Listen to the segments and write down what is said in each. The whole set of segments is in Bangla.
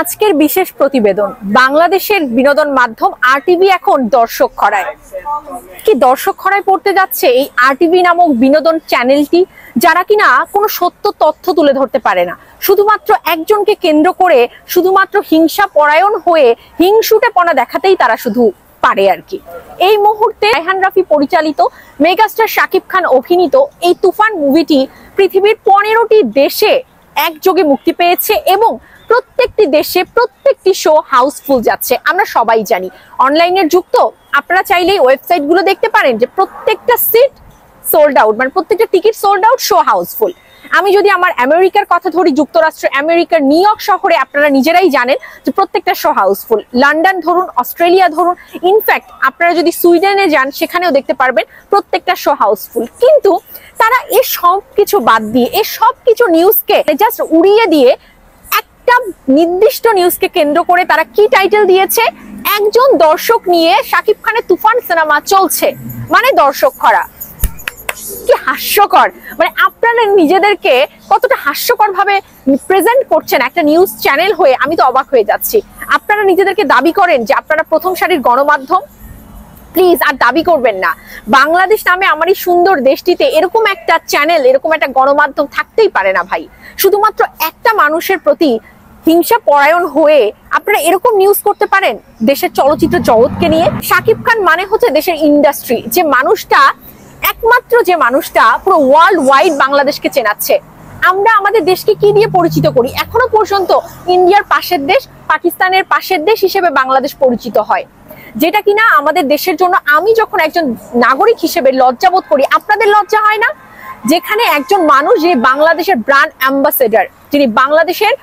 আজকের বিশেষ প্রতিবেদন বাংলাদেশের বিনোদন মাধ্যম আরটিভি এখন দর্শক খরায়। কি দর্শক খরায় পড়তে যাচ্ছে এই আরটিভি নামক বিনোদন চ্যানেলটি, যারা কিনা কোনো সত্য তথ্য তুলে ধরতে পারে না, শুধুমাত্র একজনকে কেন্দ্র করে শুধুমাত্র হিংসা পরায়ণ হয়ে হিংসুটেপনা দেখাতেই তারা শুধু পারে আর কি। এই মুহূর্তে রায়হান রাফি পরিচালিত, মেগাস্টার শাকিব খান অভিনীত এই তুফান মুভিটি পৃথিবীর 15টি দেশে একযোগে মুক্তি পেয়েছে এবং প্রত্যেকটি দেশে প্রত্যেকটি শো হাউসফুল যাচ্ছে। আমরা সবাই জানি, অনলাইনের যুগ তো, আপনারা চাইলেই ওয়েবসাইট গুলো দেখতে পারেন যে প্রত্যেকটা সিট সোল্ড আউট, মানে প্রত্যেকটা ticket sold out, show house full. আমি যদি আমার আমেরিকার কথা ধরি, যুক্তরাষ্ট্র আমেরিকার নিউ ইয়র্ক শহরে আপনারা নিজেরাই জানেন যে প্রত্যেকটা শো হাউসফুল। লন্ডন ধরুন, অস্ট্রেলিয়া ধরুন, ইনফ্যাক্ট আপনারা যদি সুইডেনে যান সেখানেও দেখতে পারবেন প্রত্যেকটা শো হাউসফুল। কিন্তু তারা এই সব কিছু বাদ দিয়ে, এই সব কিছু নিউজকে জাস্ট উড়িয়ে দিয়ে একটা নির্দিষ্ট নিউজকে কেন্দ্র করে তারা কি টাইটেল দিয়েছে, একজন দর্শক নিয়ে শাকিব খানের তুফান সিনেমা চলছে, মানে দর্শক খরা। কি হাস্যকর, মানে আপনারা নিজেদেরকে কতটা হাস্যকর ভাবে প্রেজেন্ট করছেন একটা নিউজ চ্যানেল হয়ে, আমি তো অবাক হয়ে যাচ্ছি। আপনারা নিজেদেরকে দাবি করেন যে আপনারা প্রথম সারির গণমাধ্যম, প্লিজ আর দাবি করবেন না। বাংলাদেশ নামে আমার এই সুন্দর দেশটিতে এরকম একটা চ্যানেল, এরকম একটা গণমাধ্যম থাকতেই পারে না ভাই। শুধুমাত্র একটা মানুষের প্রতি হিংসা পরায়ণ হয়ে আপনারা এরকম নিউজ করতে পারেন দেশের চলচ্চিত্র জগৎকে নিয়ে। শাকিব খান মানে হচ্ছে দেশের ইন্ডাস্ট্রি, যে মানুষটা, একমাত্র যে মানুষটা পুরো ওয়ার্ল্ড ওয়াইড বাংলাদেশকে চেনাচ্ছে। আমরা আমাদের দেশকে কি দিয়ে পরিচিত করি? এখনো পর্যন্ত ইন্ডিয়ার পাশের দেশ, পাকিস্তানের পাশের দেশ হিসেবে বাংলাদেশ পরিচিত হয়, যেটা কিনা আমাদের দেশের জন্য আমি যখন একজন নাগরিক হিসেবে লজ্জাবোধ করি, আপনাদের লজ্জা হয় না? যেখানে একজন মানুষ, যিনি বাংলাদেশের ব্র্যান্ড অ্যাম্বাসেডর, যিনি বাংলাদেশের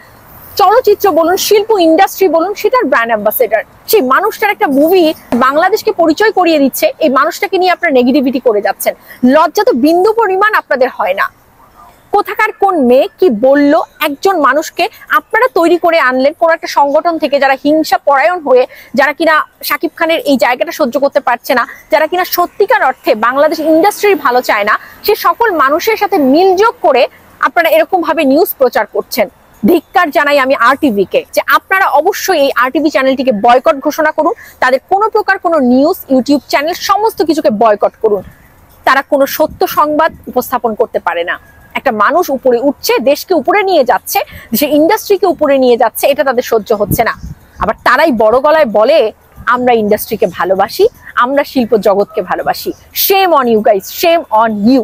চলচ্চিত্র বলুন, শিল্প ইন্ডাস্ট্রি বলুন, সেটার ব্র্যান্ড অ্যাম্বাসেডর, সেই মানুষটার একটা মুভি বাংলাদেশকে পরিচয় করিয়ে দিচ্ছে, এই মানুষটাকে নিয়ে আপনারা নেগেটিভিটি করে যাচ্ছেন। লজ্জা তো বিন্দু পরিমাণ আপনাদের হয় না। কোথাকার কোন মেয়ে কি বললো একজন মানুষকে আপনারা তৈরি করে আনলেন কোন একটা সংগঠন থেকে, যারা হিংসা পরায়ণ হয়ে, যারা কিনা শাকিব খানের এই জায়গাটা সহ্য করতে পারছে না, যারা কিনা সত্যিকার অর্থে বাংলাদেশ ইন্ডাস্ট্রির ভালো চায় না, সে সকল মানুষের সাথে মিলযোগ করে আপনারা এরকম ভাবে নিউজ প্রচার করছেন। ধিক্কার জানাই আমি আরটিভি কে, যে আপনারা অবশ্যই এই আরটিভি চ্যানেলটিকে বয়কট ঘোষণা করুন। তাদের কোনো প্রকার কোনো নিউজ, ইউটিউব চ্যানেল, সমস্ত কিছুকে বয়কট করুন। তারা কোনো সত্য সংবাদ উপস্থাপন করতে পারে না। একটা মানুষ উপরে উঠছে, দেশকে উপরে নিয়ে যাচ্ছে, দেশের ইন্ডাস্ট্রিকে উপরে নিয়ে যাচ্ছে, এটা তাদের সহ্য হচ্ছে না। আবার তারাই বড় গলায় বলে আমরা ইন্ডাস্ট্রিকে ভালোবাসি, আমরা শিল্প জগৎকে ভালোবাসি। Shame on you guys, shame on you.